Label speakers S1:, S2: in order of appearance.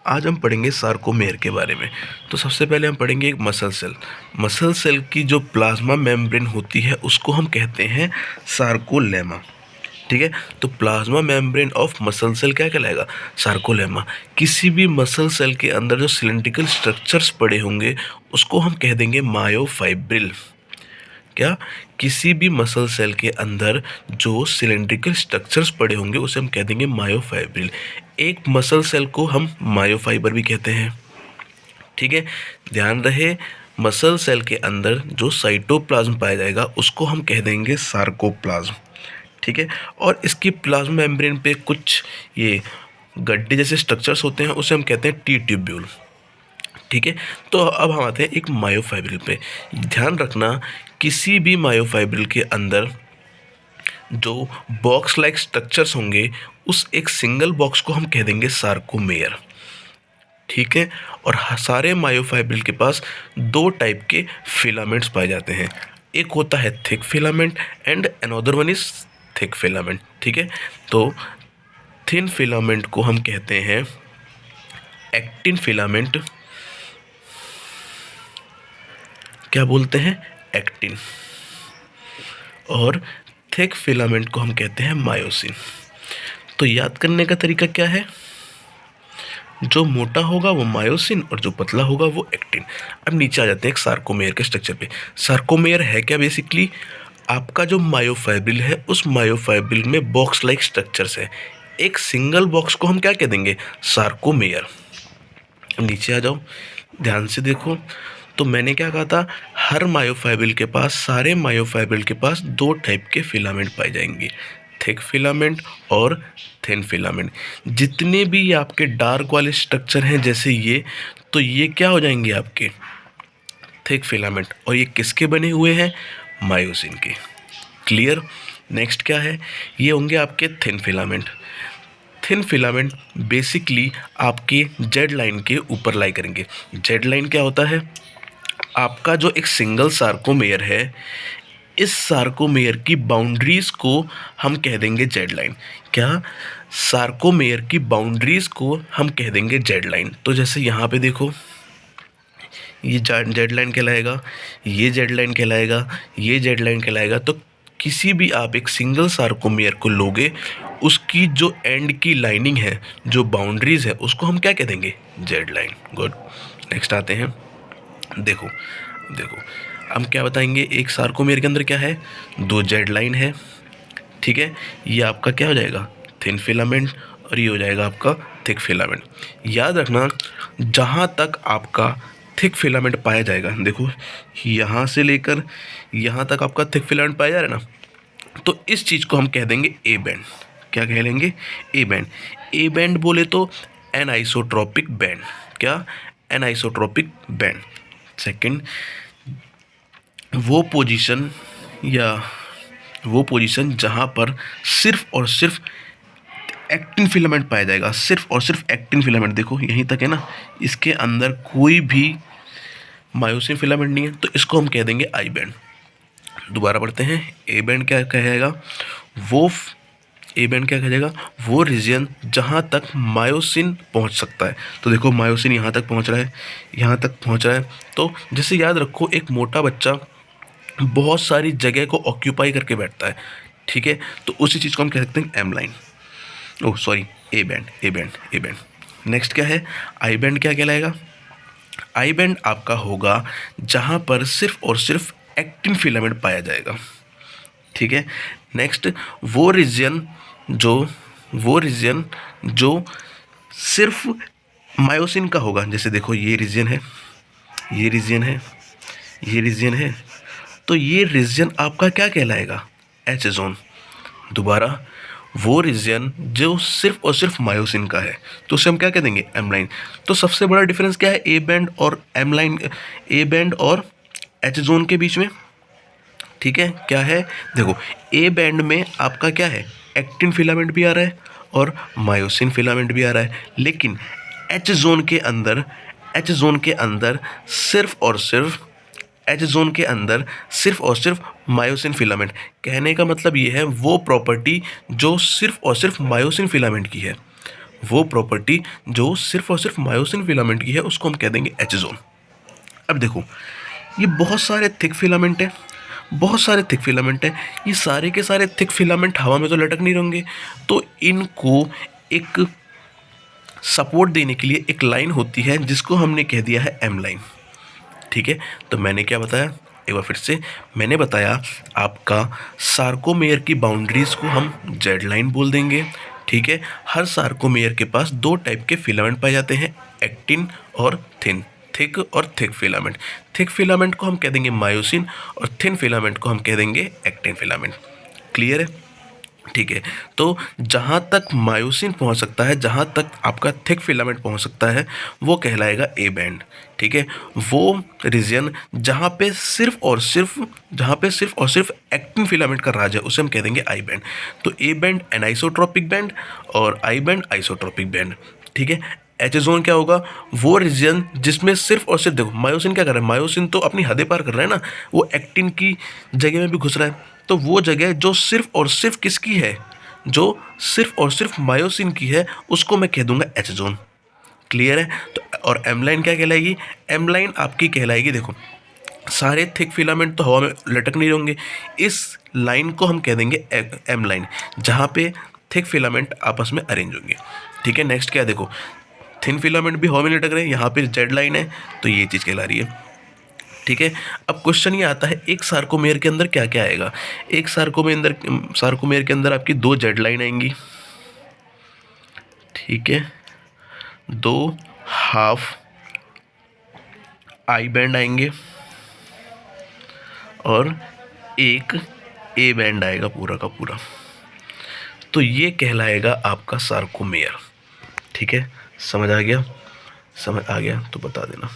S1: आज हम पढ़ेंगे सार्कोमेयर के बारे में। तो सबसे पहले हम पढ़ेंगे एक मसल सेल। मसल सेल की जो प्लाज्मा मेम्ब्रेन होती है उसको हम कहते हैं सार्कोलेमा। ठीक है, तो plasma membrane of muscle cell क्या कहलाएगा? सार्कोलेमा। किसी भी मसल सेल के अंदर जो सिलेंड्रिकल स्ट्रक्चर्स पड़े होंगे उसको हम कह देंगे मायोफाइब्रिल। क्या? किसी भी मसल सेल के अंदर जो सिलेंड्रिकल स्ट्रक्चर्स पड़े होंगे उसे हम कह देंगे मायोफाइब्रिल। एक मसल सेल को हम मायोफाइबर भी कहते हैं। ठीक है, ध्यान रहे, मसल सेल के अंदर जो साइटोप्लाज्म पाया जाएगा उसको हम कह देंगे सार्कोप्लाज्म। ठीक है, और इसकी प्लाज्मा मेम्ब्रेन पे कुछ ये गड्ढे जैसे स्ट्रक्चर्स होते हैं उसे हम कहते हैं टी ट्यूब्यूल। ठीक है, तो अब हम आते हैं एक मायोफाइब्रिल पे। ध्यान रखना, किसी भी मायोफाइब्रिल के अंदर जो बॉक्स लाइक स्ट्रक्चर्स होंगे उस एक सिंगल बॉक्स को हम कह देंगे सार्कोमेयर। ठीक है, और सारे मायोफाइब्रिल के पास दो टाइप के फिलामेंट्स पाए जाते हैं। एक होता है thick filament and another one is thick filament. ठीक है, तो थिन फिलामेंट को हम कहते हैं एक्टिन फिलामेंट। क्या बोलते हैं? एक्टिन। और थिक फिलामेंट को हम कहते हैं मायोसिन। तो याद करने का तरीका क्या है? जो मोटा होगा वो मायोसिन और जो पतला होगा वो एक्टिन। अब नीचे आ जाते हैं एक सार्कोमेयर के स्ट्रक्चर पे। सार्कोमेयर है क्या? बेसिकली आपका जो मायोफाइब्रिल है उस मायोफाइब्रिल में बॉक्स लाइक स्ट्रक्चर्स है। एक सिंगल बॉक्स को हम क्या कह देंगे? सार्कोमेयर। नीचे आ जाओ, ध्यान से देखो, तो मैंने क्या कहा था, हर मायोफाइब्रिल के पास, सारे मायोफाइब्रिल के पास दो टाइप के फिलामेंट पाए जाएंगे, थिक फिलामेंट और थिन फिलामेंट। जितने भी आपके डार्क वाले स्ट्रक्चर हैं जैसे ये, तो ये क्या हो जाएंगे? आपके थिक फिलामेंट। और ये किसके बने हुए हैं? मायोसिन के। क्लियर? नेक्स्ट क्या है? ये होंगे आपके thin filament. Thin filament basically आपके जेड लाइन के ऊपर लाई करेंगे। जेड लाइन क्या होता है? आपका जो एक सिंगल सार्कोमेयर है, इस सार्कोमेयर की बाउंड्रीज को हम कह देंगे जेड लाइन। क्या? सार्कोमेयर की बाउंड्रीज को हम कह देंगे जेड लाइन। तो जैसे यहाँ पे देखो, ये जेड लाइन कहलाएगा, ये जेड लाइन कहलाएगा, ये जेड लाइन कहलाएगा। तो किसी भी आप एक सिंगल सार्कोमेयर को लोगे, उसकी जो एंड की लाइनिंग है, जो बाउंड्रीज है, उसको हम क्या कह देंगे? Z line. गुड। नेक्स्ट आते हैं, देखो देखो, हम क्या बताएंगे, एक सार्कोमेयर के अंदर क्या है? दो जेड लाइन है। ठीक है, ये आपका क्या हो जाएगा? थिन फिलामेंट, और ये हो जाएगा आपका थिक फिलामेंट। याद रखना, जहाँ तक आपका थिक फिलामेंट पाया जाएगा, देखो यहाँ से लेकर यहाँ तक आपका थिक फिलामेंट पाया जा रहा है ना, तो इस चीज़ को हम कह देंगे ए बैंड। क्या कह लेंगे? ए बैंड। ए बैंड बोले तो एनाइसोट्रोपिक बैंड। क्या? Anisotropic band. सेकंड, वो पोजीशन जहाँ पर सिर्फ और सिर्फ एक्टिन फिलामेंट पाया जाएगा, सिर्फ और सिर्फ एक्टिन फिलामेंट। देखो यहीं तक है ना, इसके अंदर कोई भी मायोसिन फिलामेंट नहीं है, तो इसको हम कह देंगे आई बैंड। दोबारा पढ़ते हैं, ए बैंड क्या कहेगा? वो ए बैंड क्या कहेगा? वो रीजन जहाँ तक मायोसिन पहुँच सकता है। तो देखो मायोसिन यहाँ तक पहुँच रहा है, यहाँ तक पहुँच रहा है। तो जैसे याद रखो, एक मोटा बच्चा बहुत सारी जगह को ऑक्यूपाई करके बैठता है। ठीक है, तो उसी चीज़ को हम कह सकते हैं M line. Oh sorry, A band, A band, A band. Next क्या है? आई बैंड क्या कहलाएगा? आई बैंड आपका होगा जहाँ पर सिर्फ और सिर्फ एक्टिन फिलामेंट पाया जाएगा। ठीक है, नेक्स्ट, वो रीजन जो सिर्फ मायोसिन का होगा। जैसे देखो ये रीजन है, ये रीजन है, ये रीजन है, तो ये रीजन आपका क्या कहलाएगा? H zone. दोबारा, वो रीजन जो सिर्फ और सिर्फ मायोसिन का है, तो उसे हम क्या कह देंगे? M line. तो सबसे बड़ा डिफरेंस क्या है ए बैंड और एम लाइन, ए बैंड और एच जोन के बीच में? ठीक है, क्या है? देखो ए बैंड में आपका क्या है? एक्टिन फिलामेंट भी आ रहा है और मायोसिन फिलामेंट भी आ रहा है। लेकिन एच जोन के अंदर सिर्फ और सिर्फ मायोसिन फिलामेंट। कहने का मतलब ये है, वो प्रॉपर्टी जो सिर्फ और सिर्फ मायोसिन फिलामेंट की है, वो प्रॉपर्टी जो सिर्फ और सिर्फ मायोसिन फिलामेंट की है उसको हम कह देंगे एच जोन। अब देखो, ये बहुत सारे थिक फिलामेंट हैं, बहुत सारे थिक फिलामेंट हैं, ये सारे के सारे थिक फिलामेंट हवा में तो लटक नहीं रहेंगे, तो इनको एक सपोर्ट देने के लिए एक लाइन होती है जिसको हमने कह दिया है एम लाइन। ठीक है, तो मैंने क्या बताया, एक बार फिर से मैंने बताया, आपका सार्कोमेयर की बाउंड्रीज को हम जेड लाइन बोल देंगे। ठीक है, हर सार्कोमेयर के पास दो टाइप के फिलामेंट पाए जाते हैं, एक्टिन और थिन, थिक और थिक फिलामेंट। थिक फिलामेंट को हम कह देंगे मायोसिन और थिन फिलामेंट को हम कह देंगे एक्टिन फिलामेंट। क्लियर है? ठीक है, तो जहाँ तक मायोसिन पहुँच सकता है, जहाँ तक आपका थिक फिलामेंट पहुँच सकता है, वो कहलाएगा ए बैंड। ठीक है, वो रीजन जहाँ पे सिर्फ और सिर्फ एक्टिन फिलामेंट का राज है उसे हम कह देंगे आई बैंड। तो ए बैंड एनाइसोट्रोपिक बैंड और आई बैंड आइसोट्रोपिक बैंड। ठीक है, एच जोन क्या होगा, वो रीजन जिसमें सिर्फ और सिर्फ, देखो मायोसिन क्या कर रहा है, मायोसिन तो अपनी हदें पार कर रहा है ना, वो एक्टिन की जगह में भी घुस रहा है, तो वो जगह जो सिर्फ और सिर्फ किसकी है, जो सिर्फ और सिर्फ मायोसिन की है, उसको मैं कह दूंगा एच जोन। क्लियर है? तो और एम लाइन क्या कहलाएगी, एम लाइन आपकी कहलाएगी, देखो सारे थिक फिलामेंट तो हवा में लटक नहीं रहेंगे, इस लाइन को हम कह देंगे एम लाइन, जहाँ पे थिक फिलामेंट आपस में अरेंज होंगे। ठीक है, नेक्स्ट क्या है, देखो थिन फिलामेंट भी हवा में लटक रहे हैं, यहाँ पे जेड लाइन है, तो ये चीज़ कहला रही है। ठीक है, अब क्वेश्चन ये आता है एक सार्कोमेयर के अंदर क्या क्या आएगा। एक सार्कोमेयर के अंदर आपकी दो जेड लाइन आएंगी। ठीक है, दो हाफ आई बैंड आएंगे और एक ए बैंड आएगा पूरा का पूरा, तो ये कहलाएगा आपका सार्कोमेयर। ठीक है, समझ आ गया? समझ आ गया तो बता देना।